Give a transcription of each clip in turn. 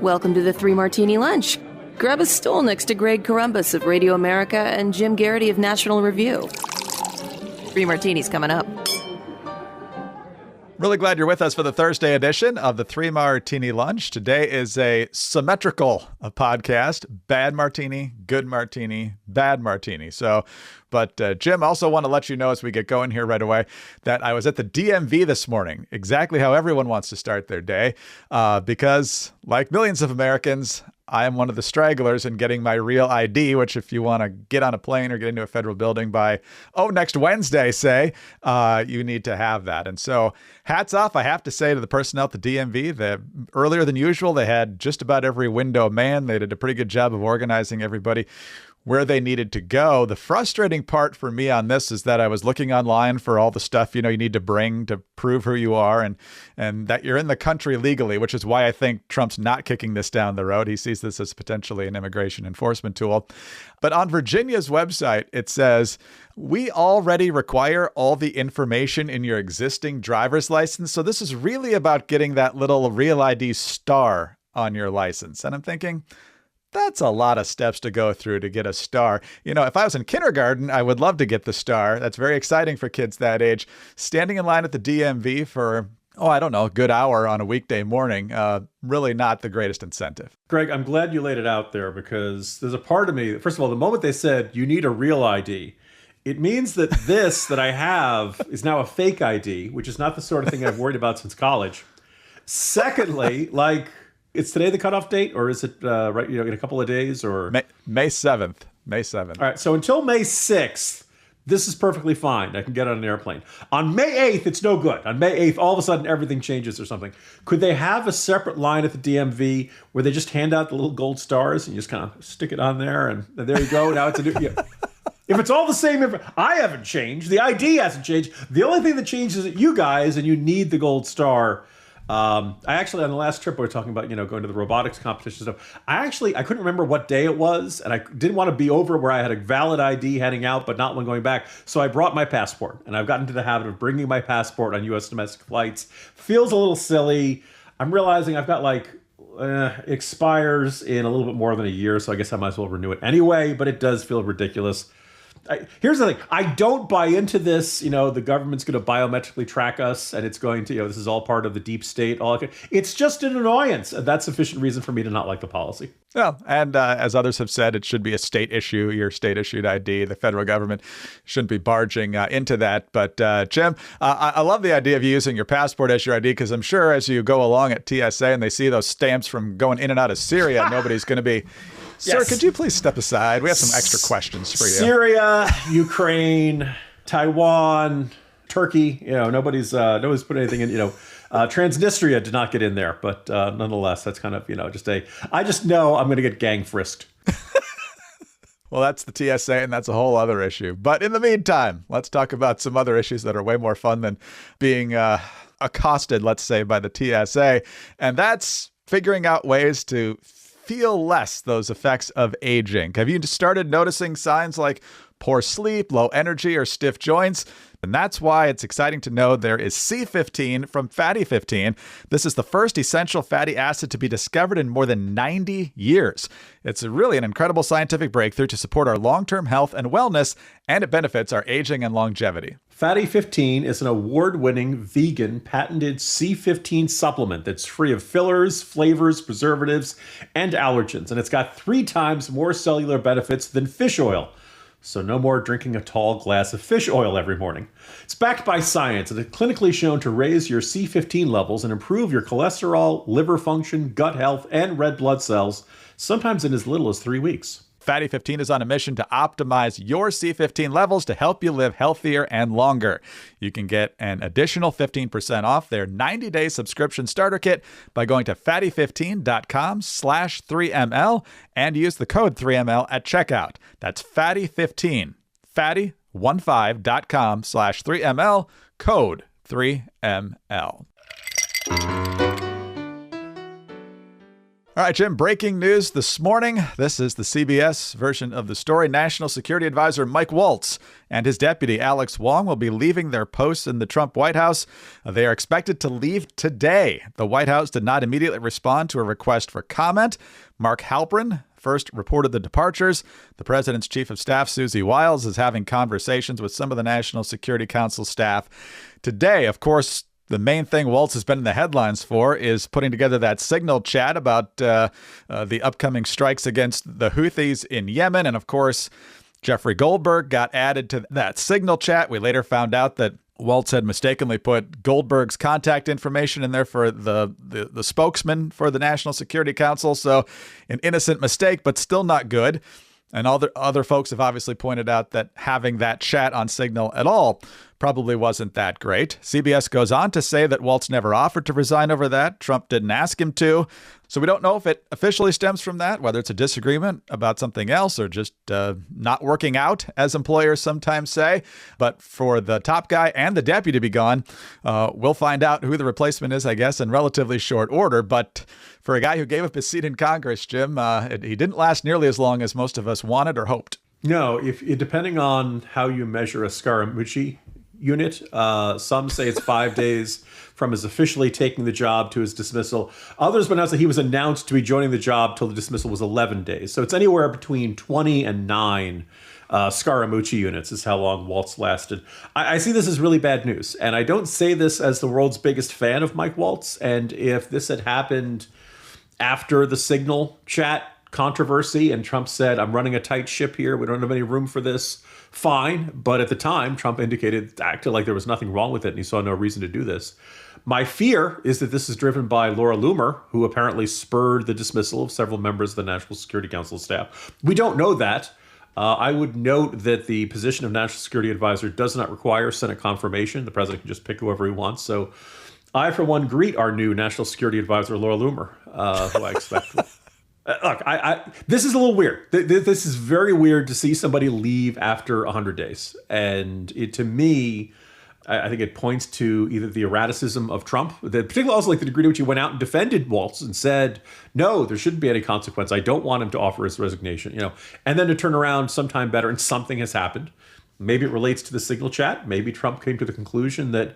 Welcome to the Three Martini Lunch. Grab a stool next to Greg Columbus of Radio America and Jim Garrity of National Review. Three Martinis coming up. Really glad you're with us for the Thursday edition of the Three Martini Lunch. Today is a symmetrical podcast. Bad martini, good martini, bad martini. But Jim, also want to let you know as we get going here right away that I was at the DMV this morning, exactly how everyone wants to start their day, because like millions of Americans, I am one of the stragglers in getting my real ID, which if you want to get on a plane or get into a federal building by, next Wednesday, say, you need to have that. And so hats off, I have to say, to the personnel at the DMV. Earlier than usual, they had just about every window manned. They did a pretty good job of organizing everybody where they needed to go. The frustrating part for me on this is that I was looking online for all the stuff, you need to bring to prove who you are and that you're in the country legally, which is why I think Trump's not kicking this down the road. He sees this as potentially an immigration enforcement tool. But on Virginia's website, it says, we already require all the information in your existing driver's license. So this is really about getting that little Real ID star on your license. And I'm thinking, that's a lot of steps to go through to get a star. If I was in kindergarten, I would love to get the star. That's very exciting for kids that age. Standing in line at the DMV for, a good hour on a weekday morning, really not the greatest incentive. Greg, I'm glad you laid it out there because there's a part of me, first of all, the moment they said you need a real ID, it means that this that I have is now a fake ID, which is not the sort of thing I've worried about since college. Secondly, it's today the cutoff date, or is it right? In a couple of days, or May 7th. May 7th. All right. So until May 6th, this is perfectly fine. I can get on an airplane. On May 8th, it's no good. On May 8th, all of a sudden everything changes or something. Could they have a separate line at the DMV where they just hand out the little gold stars and you just kind of stick it on there, and there you go. Now it's a new. If it's all the same, I haven't changed. The ID hasn't changed. The only thing that changes is that you guys, and you need the gold star. I actually, on the last trip, we were talking about, going to the robotics competition stuff. I couldn't remember what day it was, and I didn't want to be over where I had a valid ID heading out, but not one going back. So I brought my passport, and I've gotten into the habit of bringing my passport on U.S. domestic flights. Feels a little silly. I'm realizing I've got expires in a little bit more than a year, so I guess I might as well renew it anyway, but it does feel ridiculous. Here's the thing. I don't buy into this, the government's going to biometrically track us and it's going to, this is all part of the deep state. It's just an annoyance. And that's sufficient reason for me to not like the policy. Well, and as others have said, it should be a state issue, your state issued ID. The federal government shouldn't be barging into that. But Jim, I love the idea of you using your passport as your ID, because I'm sure as you go along at TSA and they see those stamps from going in and out of Syria, nobody's going to be... Sir, yes. Could you please step aside? We have some extra questions for you. Syria, Ukraine, Taiwan, Turkey. Nobody's put anything in. Transnistria did not get in there, but nonetheless, that's kind of I just know I'm going to get gang frisked. Well, that's the TSA, and that's a whole other issue. But in the meantime, let's talk about some other issues that are way more fun than being accosted, let's say, by the TSA, and that's figuring out ways to feel less those effects of aging. Have you started noticing signs like poor sleep, low energy, or stiff joints? And that's why it's exciting to know there is C15 from Fatty 15. This is the first essential fatty acid to be discovered in more than 90 years. It's really an incredible scientific breakthrough to support our long-term health and wellness, and it benefits our aging and longevity. Fatty 15 is an award-winning vegan patented C15 supplement that's free of fillers, flavors, preservatives, and allergens. And it's got 3 times more cellular benefits than fish oil. So no more drinking a tall glass of fish oil every morning. It's backed by science and it's clinically shown to raise your C15 levels and improve your cholesterol, liver function, gut health, and red blood cells, sometimes in as little as 3 weeks. Fatty 15 is on a mission to optimize your C15 levels to help you live healthier and longer. You can get an additional 15% off their 90-day subscription starter kit by going to fatty15.com/3ml and use the code 3ml at checkout. That's fatty15, fatty15.com/3ml, code 3ml. All right, Jim, breaking news this morning. This is the CBS version of the story. National Security Advisor Mike Waltz and his deputy Alex Wong will be leaving their posts in the Trump White House. They are expected to leave today. The White House did not immediately respond to a request for comment. Mark Halperin first reported the departures. The president's chief of staff, Susie Wiles, is having conversations with some of the National Security Council staff today. Of course, the main thing Waltz has been in the headlines for is putting together that signal chat about the upcoming strikes against the Houthis in Yemen. And of course, Jeffrey Goldberg got added to that signal chat. We later found out that Waltz had mistakenly put Goldberg's contact information in there for the spokesman for the National Security Council. So an innocent mistake, but still not good. And other folks have obviously pointed out that having that chat on Signal at all probably wasn't that great. CBS goes on to say that Waltz never offered to resign over that. Trump didn't ask him to. So we don't know if it officially stems from that, whether it's a disagreement about something else or just not working out, as employers sometimes say. But for the top guy and the deputy to be gone, we'll find out who the replacement is, I guess, in relatively short order. But for a guy who gave up his seat in Congress, Jim, he didn't last nearly as long as most of us wanted or hoped. No, if depending on how you measure a Scaramucci unit, some say it's 5 days from his officially taking the job to his dismissal. Others announced that he was announced to be joining the job till the dismissal was 11 days. So it's anywhere between 20 and 9 Scaramucci units is how long Waltz lasted. I see this as really bad news. And I don't say this as the world's biggest fan of Mike Waltz. And if this had happened after the Signal chat controversy and Trump said, I'm running a tight ship here, we don't have any room for this, fine. But at the time, Trump acted like there was nothing wrong with it and he saw no reason to do this. My fear is that this is driven by Laura Loomer, who apparently spurred the dismissal of several members of the National Security Council staff. We don't know that. I would note that the position of National Security Advisor does not require Senate confirmation. The president can just pick whoever he wants. So I, for one, greet our new National Security Advisor, Laura Loomer, who I expect. Look, this is a little weird. This is very weird to see somebody leave after 100 days. And to me, I think it points to either the erraticism of Trump, particularly also like the degree to which he went out and defended Waltz and said, no, there shouldn't be any consequence. I don't want him to offer his resignation, and then to turn around sometime better and something has happened. Maybe it relates to the Signal chat. Maybe Trump came to the conclusion that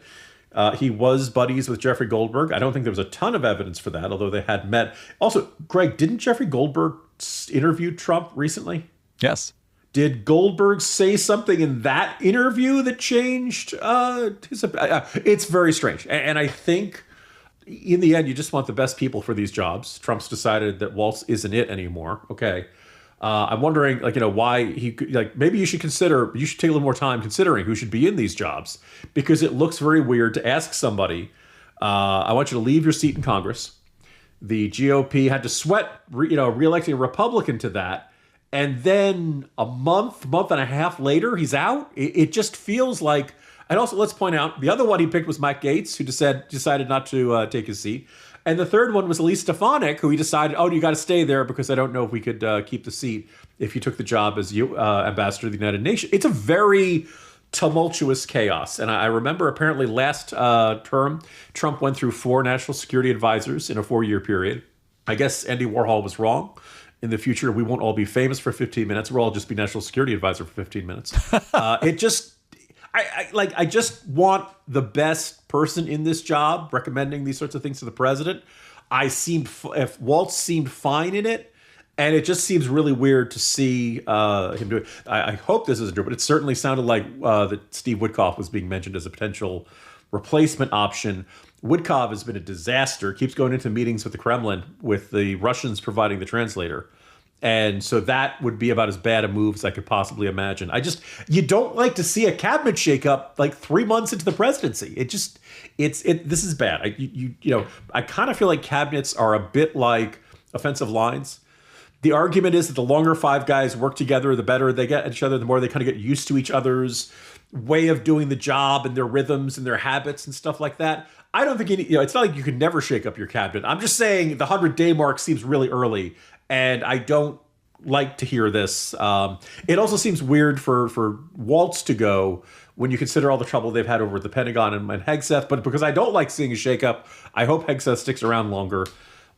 he was buddies with Jeffrey Goldberg. I don't think there was a ton of evidence for that, although they had met. Also, Greg, didn't Jeffrey Goldberg interview Trump recently? Yes. Did Goldberg say something in that interview that changed his? It's very strange. And I think in the end, you just want the best people for these jobs. Trump's decided that Waltz isn't it anymore. Okay. I'm wondering, why maybe you should take a little more time considering who should be in these jobs, because it looks very weird to ask somebody, I want you to leave your seat in Congress. The GOP had to sweat, reelecting a Republican to that. And then a month and a half later, he's out. It just feels like, and also let's point out, the other one he picked was Mike Gaetz, who decided not to take his seat. And the third one was Elise Stefanik, who he decided, you got to stay there because I don't know if we could keep the seat if you took the job as ambassador to the United Nations. It's a very tumultuous chaos. And I remember apparently last term, Trump went through 4 national security advisors in a 4-year period. I guess Andy Warhol was wrong. In the future, we won't all be famous for 15 minutes. We'll all just be national security advisor for 15 minutes. I just want the best person in this job recommending these sorts of things to the president. If Waltz seemed fine in it, and it just seems really weird to see him do it. I hope this isn't true, but it certainly sounded like that Steve Witkoff was being mentioned as a potential replacement option. Witkoff has been a disaster, keeps going into meetings with the Kremlin with the Russians providing the translator. And so that would be about as bad a move as I could possibly imagine. You don't like to see a cabinet shakeup like 3 months into the presidency. This is bad. I kind of feel like cabinets are a bit like offensive lines. The argument is that the longer 5 guys work together, the better they get at each other, the more they kind of get used to each other's way of doing the job and their rhythms and their habits and stuff like that. I don't think it's not like you can never shake up your cabinet. I'm just saying the 100-day mark seems really early, and I don't like to hear this. It also seems weird for Waltz to go when you consider all the trouble they've had over at the Pentagon and Hegseth. But because I don't like seeing a shakeup, I hope Hegseth sticks around longer.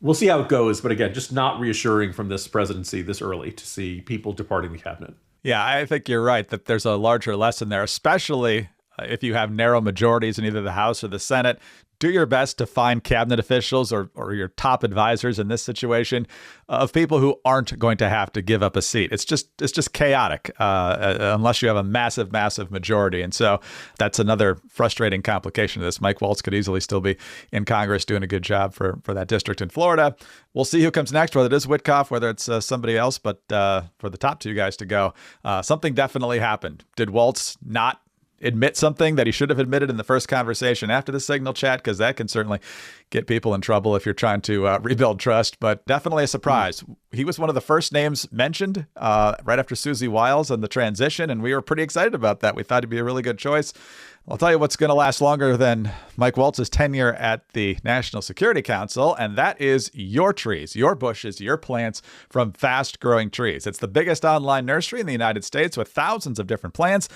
we'll see how it goes. But again, just not reassuring from this presidency this early to see people departing the cabinet. Yeah, I think you're right that there's a larger lesson there, especially if you have narrow majorities in either the House or the Senate. Do your best to find cabinet officials or your top advisors in this situation of people who aren't going to have to give up a seat. It's just chaotic unless you have a massive majority. And so that's another frustrating complication of this. Mike Waltz could easily still be in Congress doing a good job for that district in Florida. We'll see who comes next, whether it is Witkoff, whether it's somebody else. But for the top two guys to go, something definitely happened. Did Waltz not admit something that he should have admitted in the first conversation after the Signal chat? Because that can certainly get people in trouble if you're trying to rebuild trust, but definitely a surprise. He was one of the first names mentioned right after Susie Wiles and the transition, and we were pretty excited about that. We thought he'd be a really good choice. I'll tell you what's going to last longer than Mike Waltz's tenure at the National Security Council, and that is your trees, your bushes, your plants from Fast Growing Trees. It's the biggest online nursery in the United States with thousands of different plants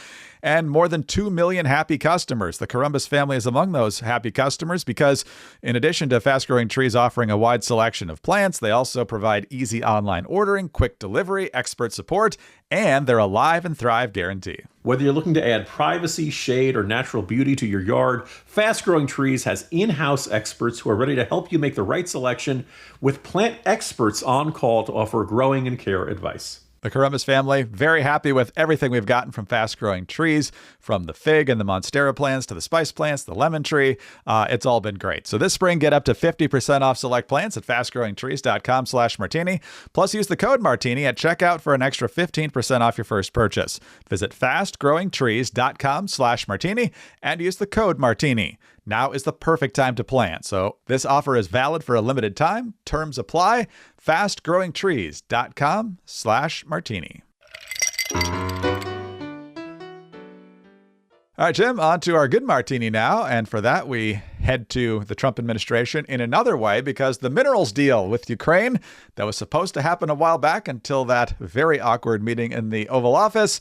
and more than 2 million happy customers. The Corumbus family is among those happy customers because in addition to Fast Growing Trees offering a wide selection of plants, they also provide easy online ordering, quick delivery, expert support, and their Alive and Thrive guarantee. Whether you're looking to add privacy, shade, or natural beauty to your yard, Fast Growing Trees has in-house experts who are ready to help you make the right selection with plant experts on call to offer growing and care advice. The Corumbus family, very happy with everything we've gotten from Fast Growing Trees, from the fig and the monstera plants to the spice plants, the lemon tree. It's all been great. So this spring, get up to 50% off select plants at fastgrowingtrees.com/martini. Plus, use the code Martini at checkout for an extra 15% off your first purchase. Visit fastgrowingtrees.com/martini and use the code Martini. Now is the perfect time to plant. So this offer is valid for a limited time. Terms apply. fastgrowingtrees.com/martini. All right, Jim, on to our good martini now. And for that, we head to the Trump administration in another way because the minerals deal with Ukraine that was supposed to happen a while back until that very awkward meeting in the Oval Office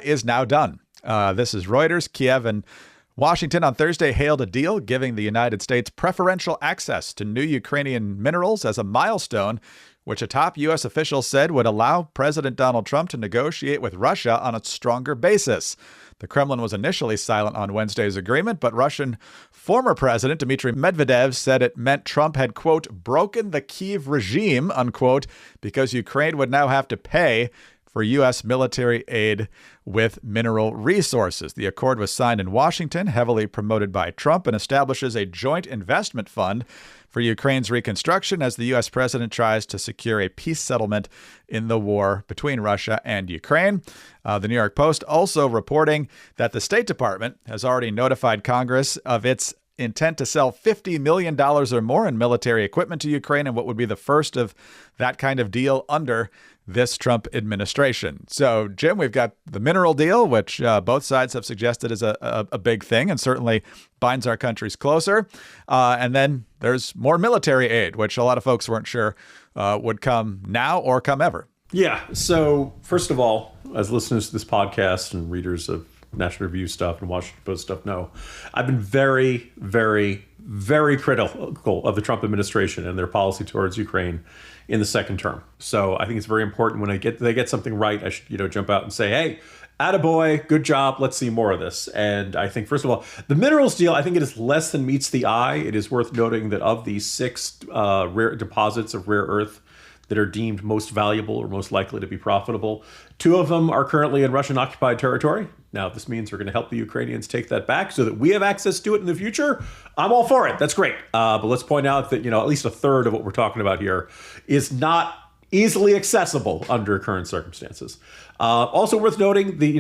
is now done. This is Reuters. Kiev and Washington on Thursday hailed a deal giving the United States preferential access to new Ukrainian minerals as a milestone, which a top U.S. official said would allow President Donald Trump to negotiate with Russia on a stronger basis. The Kremlin was initially silent on Wednesday's agreement, but Russian former President Dmitry Medvedev said it meant Trump had, quote, broken the Kyiv regime, unquote, because Ukraine would now have to pay for U.S. military aid with mineral resources. The accord was signed in Washington, heavily promoted by Trump, and establishes a joint investment fund for Ukraine's reconstruction as the U.S. president tries to secure a peace settlement in the war between Russia and Ukraine. The New York Post also reporting that the State Department has already notified Congress of its intent to sell $50 million or more in military equipment to Ukraine, and what would be the first of that kind of deal under this Trump administration. So, Jim, we've got the mineral deal, which both sides have suggested is a big thing and certainly binds our countries closer. And then there's more military aid, which a lot of folks weren't sure would come now or come ever. Yeah. So, first of all, as listeners to this podcast and readers of National Review stuff and Washington Post stuff know, I've been very, very, very critical of the Trump administration and their policy towards Ukraine in the second term. So I think it's very important when they get something right, I should jump out and say, hey, attaboy, good job, let's see more of this. And I think, first of all, the minerals deal, I think it is less than meets the eye. It is worth noting that of these 6 rare deposits of rare earth that are deemed most valuable or most likely to be profitable, 2 of them are currently in Russian-occupied territory. Now, if this means we're going to help the Ukrainians take that back so that we have access to it in the future, I'm all for it. That's great. But let's point out that, at least a third of what we're talking about here is not easily accessible under current circumstances. Also worth noting, the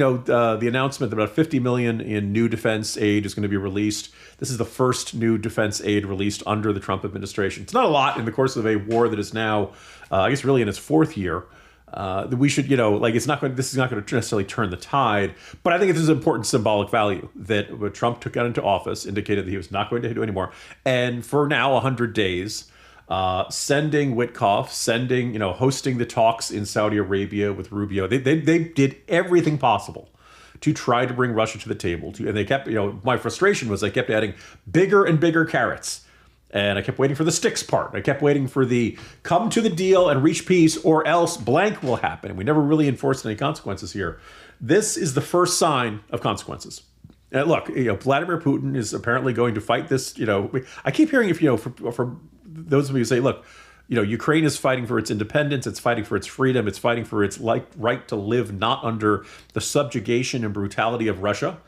announcement that about $50 million in new defense aid is going to be released. This is the first new defense aid released under the Trump administration. It's not a lot in the course of a war that is now, I guess, really in its 4th year. That we should, this is not going to necessarily turn the tide, but I think it is an important symbolic value that when Trump took out into office, indicated that he was not going to do anymore. And for now, 100 days, sending Witkoff, hosting the talks in Saudi Arabia with Rubio, they did everything possible to try to bring Russia to the table. And they kept, my frustration was they kept adding bigger and bigger carrots. And I kept waiting for the sticks part. I kept waiting for the come to the deal and reach peace, or else blank will happen. And we never really enforced any consequences here. This is the first sign of consequences. And look, Vladimir Putin is apparently going to fight this. I keep hearing, if for those of you who say, look, Ukraine is fighting for its independence, it's fighting for its freedom, it's fighting for its right to live not under the subjugation and brutality of Russia.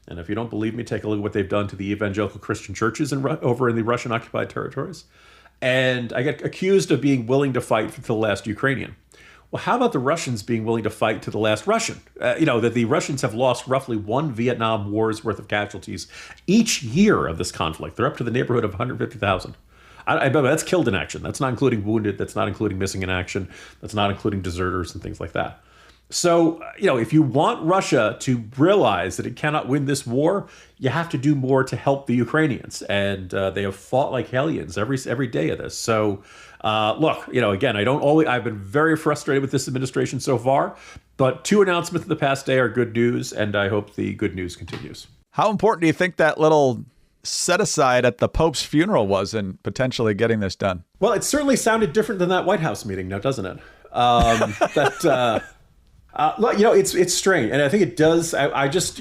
And if you don't believe me, take a look at what they've done to the evangelical Christian churches over in the Russian-occupied territories. And I get accused of being willing to fight to the last Ukrainian. Well, how about the Russians being willing to fight to the last Russian? That the Russians have lost roughly one Vietnam War's worth of casualties each year of this conflict. They're up to the neighborhood of 150,000. That's killed in action. That's not including wounded. That's not including missing in action. That's not including deserters and things like that. So, if you want Russia to realize that it cannot win this war, you have to do more to help the Ukrainians. And they have fought like hellions every day of this. So, look, again, I've been very frustrated with this administration so far, but 2 announcements in the past day are good news, and I hope the good news continues. How important do you think that little set aside at the Pope's funeral was in potentially getting this done? Well, it certainly sounded different than that White House meeting now, doesn't it? It's strange. And I think it does. I just,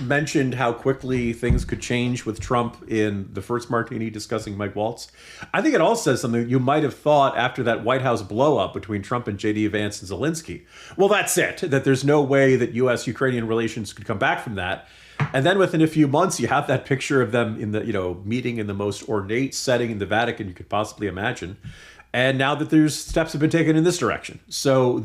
mentioned how quickly things could change with Trump in the first Martini discussing Mike Waltz. I think it all says something you might have thought after that White House blow up between Trump and J.D. Vance and Zelensky. Well, that's it, that there's no way that U.S. Ukrainian relations could come back from that. And then within a few months, you have that picture of them in the, meeting in the most ornate setting in the Vatican you could possibly imagine. And now that there's steps have been taken in this direction. So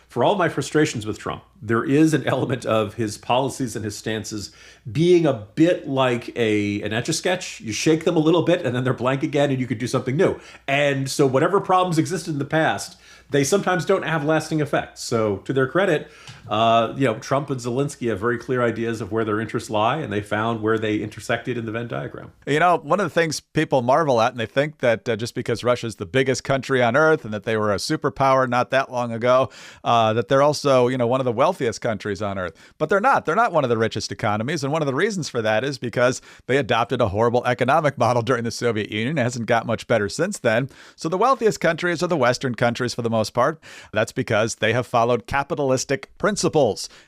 for all my frustrations with Trump, there is an element of his policies and his stances being a bit like an Etch-a-Sketch. You shake them a little bit and then they're blank again and you could do something new. And so whatever problems existed in the past, they sometimes don't have lasting effects. So to their credit, Trump and Zelensky have very clear ideas of where their interests lie, and they found where they intersected in the Venn diagram. One of the things people marvel at, and they think that just because Russia's the biggest country on earth and that they were a superpower not that long ago, that they're also, one of the wealthiest countries on earth. But they're not. They're not one of the richest economies. And one of the reasons for that is because they adopted a horrible economic model during the Soviet Union. It hasn't got much better since then. So the wealthiest countries are the Western countries for the most part. That's because they have followed capitalistic principles.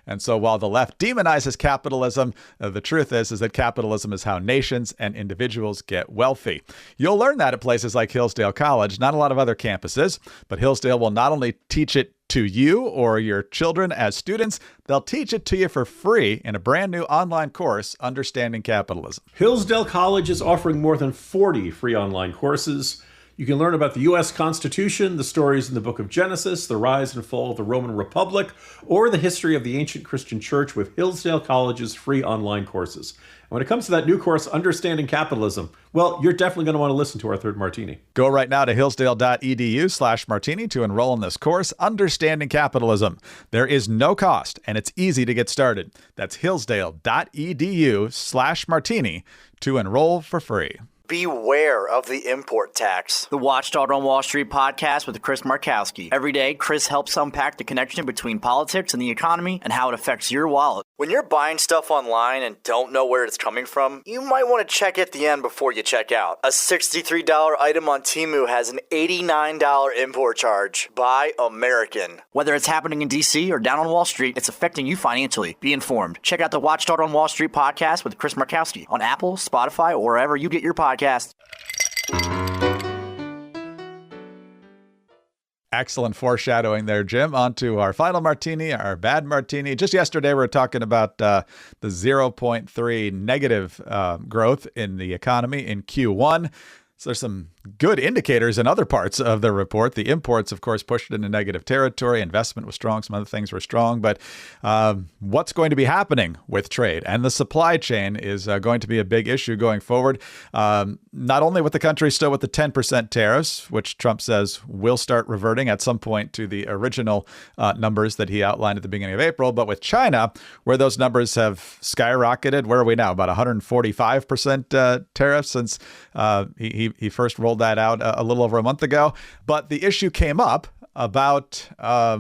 And so while the left demonizes capitalism, the truth is that capitalism is how nations and individuals get wealthy. You'll learn that at places like Hillsdale College, not a lot of other campuses, but Hillsdale will not only teach it to you or your children as students, they'll teach it to you for free in a brand new online course, Understanding Capitalism. Hillsdale College is offering more than 40 free online courses. You can learn about the U.S. Constitution, the stories in the book of Genesis, the rise and fall of the Roman Republic, or the history of the ancient Christian church with Hillsdale College's free online courses. And when it comes to that new course, Understanding Capitalism, well, you're definitely going to want to listen to our third Martini. Go right now to hillsdale.edu/martini to enroll in this course, Understanding Capitalism. There is no cost, and it's easy to get started. That's hillsdale.edu/martini to enroll for free. Beware of the import tax. The Watchdog on Wall Street podcast with Chris Markowski. Every day, Chris helps unpack the connection between politics and the economy and how it affects your wallet. When you're buying stuff online and don't know where it's coming from, you might want to check at the end before you check out. A $63 item on Temu has an $89 import charge. Buy American. Whether it's happening in D.C. or down on Wall Street, it's affecting you financially. Be informed. Check out the Watchdog on Wall Street podcast with Chris Markowski on Apple, Spotify, or wherever you get your podcast. Excellent foreshadowing there, Jim. On to our final martini, our bad martini. Just yesterday, we were talking about the 0.3 negative growth in the economy in Q1. So there's some good indicators in other parts of the report. The imports, of course, pushed it into negative territory. Investment was strong. Some other things were strong. But what's going to be happening with trade? And the supply chain is going to be a big issue going forward. Not only with the country still with the 10% tariffs, which Trump says will start reverting at some point to the original numbers that he outlined at the beginning of April, but with China, where those numbers have skyrocketed. Where are we now? About 145% tariffs since he first rolled that out a little over a month ago. But the issue came up about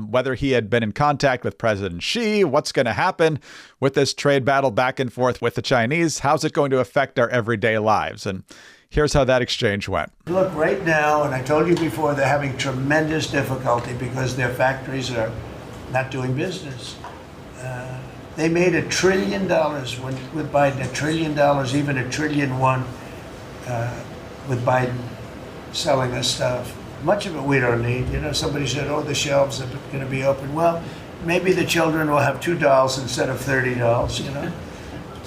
whether he had been in contact with President Xi. What's going to happen with this trade battle back and forth with the Chinese? How's it going to affect our everyday lives? And Here's how that exchange went. Look, right now, and I told you before, they're having tremendous difficulty because their factories are not doing business. They made $1 trillion with Biden, $1 trillion, even $1.1 trillion with Biden selling us stuff. Much of it we don't need. You know, somebody said, oh, the shelves are going to be open. Well, maybe the children will have $2 instead of $30, you know?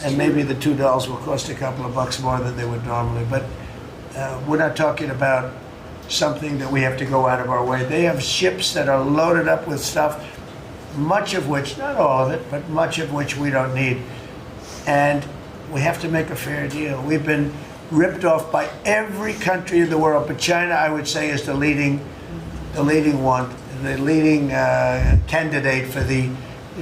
And maybe the $2 will cost a couple of bucks more than they would normally. But we're not talking about something that we have to go out of our way. They have ships that are loaded up with stuff, much of which, not all of it, but much of which we don't need. And we have to make a fair deal. We've been ripped off by every country in the world, but China, I would say, is the leading one, the leading candidate for the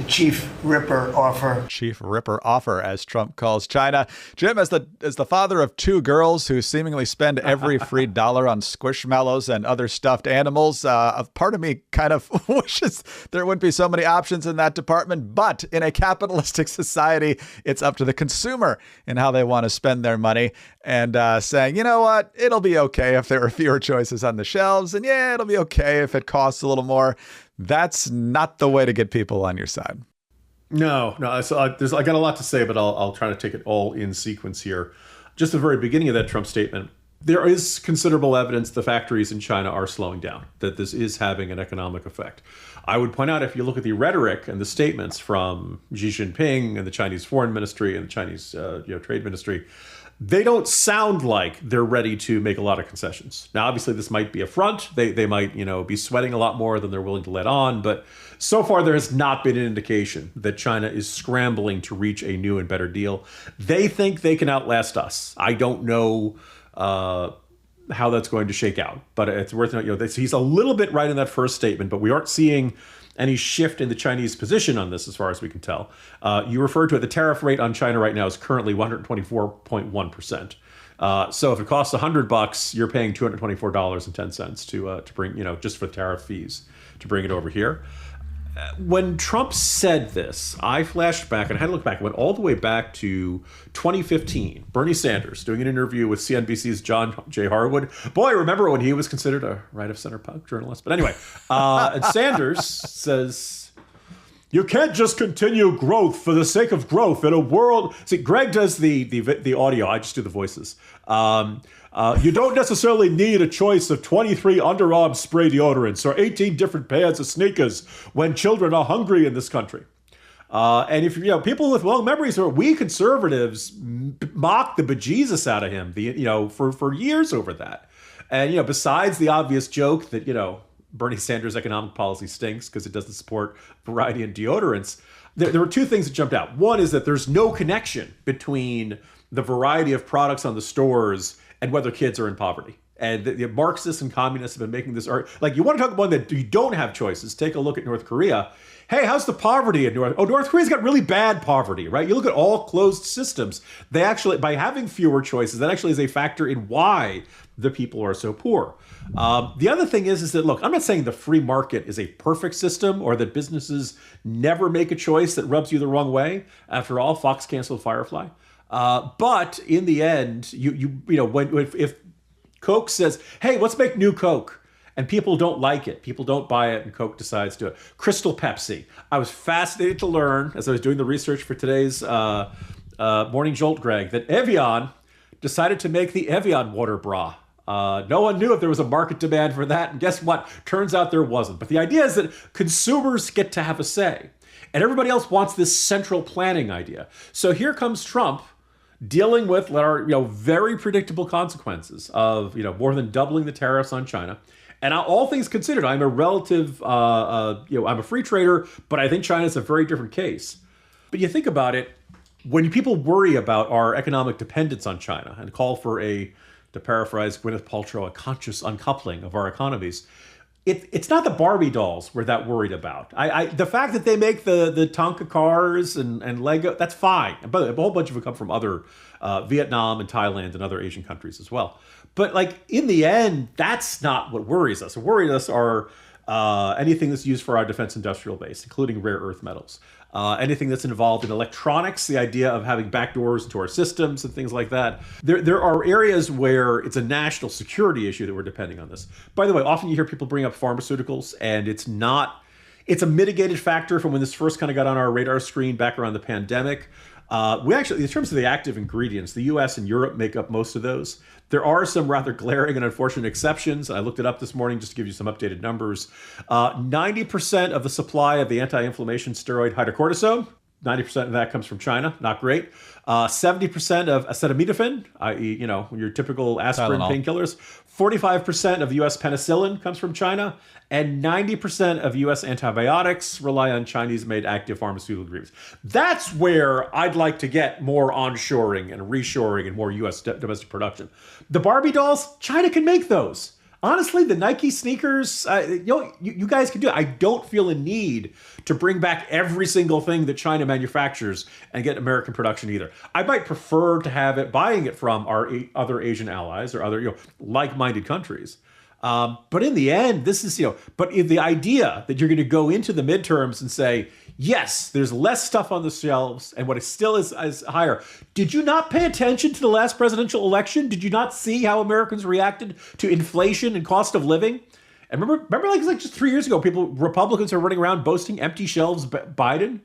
Chief Ripper offer. Chief Ripper offer, as Trump calls China. Jim, as the father of two girls who seemingly spend every free dollar on squishmallows and other stuffed animals, a part of me kind of wishes there wouldn't be so many options in that department. But in a capitalistic society, it's up to the consumer in how they want to spend their money. And saying, you know what, it'll be okay if there are fewer choices on the shelves. And yeah, it'll be okay if it costs a little more. That's not the way to get people on your side. No. So I got a lot to say, but I'll try to take it all in sequence here. Just the very beginning of that Trump statement, there is considerable evidence the factories in China are slowing down, that this is having an economic effect. I would point out, if you look at the rhetoric and the statements from Xi Jinping and the Chinese Foreign Ministry and the Chinese Trade Ministry, they don't sound like they're ready to make a lot of concessions. Now, obviously, this might be a front. They might, be sweating a lot more than they're willing to let on. But so far, there has not been an indication that China is scrambling to reach a new and better deal. They think they can outlast us. I don't know how that's going to shake out. But it's worth noting, he's a little bit right in that first statement, but we aren't seeing any shift in the Chinese position on this, as far as we can tell. You referred to it, the tariff rate on China right now is currently 124.1%. So if it costs $100, you're paying $224.10 to bring, just for tariff fees to bring it over here. When Trump said this, I flashed back and I had to look back. I went all the way back to 2015. Bernie Sanders doing an interview with CNBC's John J. Harwood. Boy, remember when he was considered a right-of-center journalist? But anyway, and Sanders says, you can't just continue growth for the sake of growth in a world. See, Greg does the audio. I just do the voices. You don't necessarily need a choice of 23 underarm spray deodorants or 18 different pairs of sneakers when children are hungry in this country. And if people with long memories, we conservatives mocked the bejesus out of him, for years over that. And besides the obvious joke that Bernie Sanders' economic policy stinks because it doesn't support variety in deodorants, there were two things that jumped out. One is that there's no connection between the variety of products on the stores and whether kids are in poverty. And the Marxists and communists have been making this art. Like, you want to talk about that you don't have choices. Take a look at North Korea. Hey, how's the poverty in North Korea's got really bad poverty, right? You look at all closed systems. They actually, by having fewer choices, that actually is a factor in why the people are so poor. The other thing is that, look, I'm not saying the free market is a perfect system or that businesses never make a choice that rubs you the wrong way. After all, Fox canceled Firefly. But in the end, if Coke says, hey, let's make new Coke, and people don't like it, people don't buy it, and Coke decides to do it. Crystal Pepsi. I was fascinated to learn, as I was doing the research for today's Morning Jolt, Greg, that Evian decided to make the Evian water bra. No one knew if there was a market demand for that, and guess what? Turns out there wasn't. But the idea is that consumers get to have a say, and everybody else wants this central planning idea. So here comes Trump dealing with our very predictable consequences of more than doubling the tariffs on China. And all things considered, I'm a relative, I'm a free trader, but I think China's a very different case. But you think about it, when people worry about our economic dependence on China and call for to paraphrase Gwyneth Paltrow, a conscious uncoupling of our economies, it's not the Barbie dolls we're that worried about. The fact that they make the Tonka cars and Lego, that's fine. But a whole bunch of it come from other Vietnam and Thailand and other Asian countries as well. But in the end, that's not what worries us. What worries us are anything that's used for our defense industrial base, including rare earth metals. Anything that's involved in electronics, the idea of having backdoors into our systems and things like that. There are areas where it's a national security issue that we're depending on this. By the way, often you hear people bring up pharmaceuticals, and it's a mitigated factor from when this first kind of got on our radar screen back around the pandemic. We actually, in terms of the active ingredients, the US and Europe make up most of those. There are some rather glaring and unfortunate exceptions. I looked it up this morning just to give you some updated numbers. 90% of the supply of the anti-inflammation steroid hydrocortisone, 90% of that comes from China. Not great. 70% of acetaminophen, i.e., your typical aspirin painkillers. 45% of U.S. penicillin comes from China. And 90% of U.S. antibiotics rely on Chinese-made active pharmaceutical ingredients. That's where I'd like to get more onshoring and reshoring and more U.S. domestic production. The Barbie dolls, China can make those. Honestly, the Nike sneakers, you guys can do it. I don't feel a need to bring back every single thing that China manufactures and get American production either. I might prefer to have it buying it from our other Asian allies or other like-minded countries. But in the end, this is, but the idea that you're going to go into the midterms and say, yes, there's less stuff on the shelves and what still is higher. Did you not pay attention to the last presidential election? Did you not see how Americans reacted to inflation and cost of living? And remember like just 3 years ago, Republicans are running around boasting empty shelves Biden.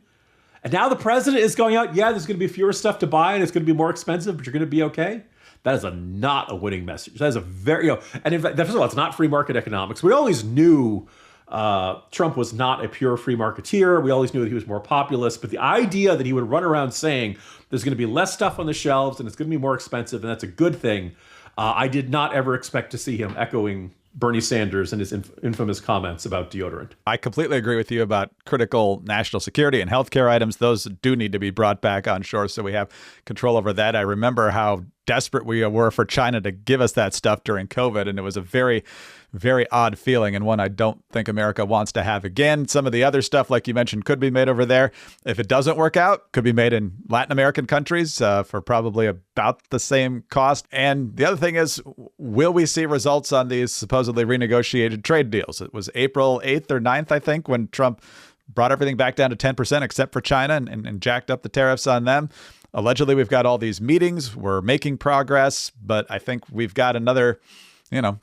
And now the president is going out, yeah, there's going to be fewer stuff to buy and it's going to be more expensive, but you're going to be okay. That is not a winning message. That is a very, and in fact, first of all, it's not free market economics. We always knew Trump was not a pure free marketeer. We always knew that he was more populist. But the idea that he would run around saying there's going to be less stuff on the shelves and it's going to be more expensive and that's a good thing, I did not ever expect to see him echoing Bernie Sanders and his infamous comments about deodorant. I completely agree with you about critical national security and healthcare items. Those do need to be brought back on shore so we have control over that. I remember how desperate we were for China to give us that stuff during COVID, and it was a very, very odd feeling and one I don't think America wants to have again. Some of the other stuff, like you mentioned, could be made over there. If it doesn't work out, could be made in Latin American countries for probably about the same cost. And the other thing is, will we see results on these supposedly renegotiated trade deals? It was April 8th or 9th, I think, when Trump brought everything back down to 10% except for China and jacked up the tariffs on them. Allegedly, we've got all these meetings. We're making progress, but I think we've got another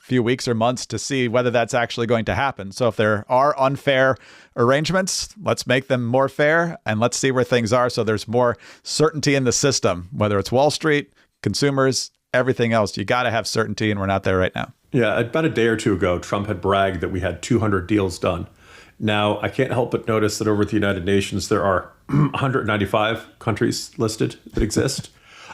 few weeks or months to see whether that's actually going to happen. So if there are unfair arrangements, let's make them more fair and let's see where things are so there's more certainty in the system, whether it's Wall Street, consumers, everything else. You got to have certainty, and we're not there right now. Yeah, about a day or two ago, Trump had bragged that we had 200 deals done. Now, I can't help but notice that over at the United Nations, there are 195 countries listed that exist.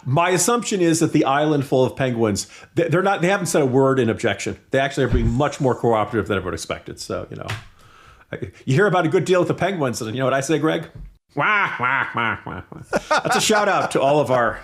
My assumption is that the island full of penguins, they haven't said a word in objection. They actually are being much more cooperative than everyone expected. So, you hear about a good deal with the penguins, and you know what I say, Greg? Wah, wah, wah, wah, wah. That's a shout out to all of our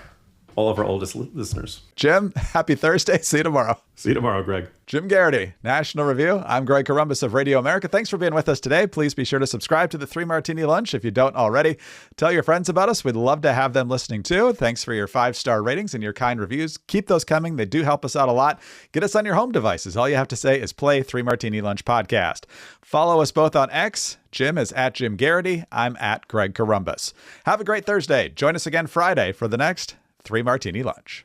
oldest listeners. Jim, happy Thursday. See you tomorrow. See you tomorrow, Greg. Jim Garrity, National Review. I'm Greg Corombos of Radio America. Thanks for being with us today. Please be sure to subscribe to the 3 Martini Lunch if you don't already. Tell your friends about us. We'd love to have them listening too. Thanks for your 5-star ratings and your kind reviews. Keep those coming. They do help us out a lot. Get us on your home devices. All you have to say is play 3 Martini Lunch podcast. Follow us both on X. Jim is at Jim Garrity. I'm at Greg Corombos. Have a great Thursday. Join us again Friday for the next 3 Martini Lunch.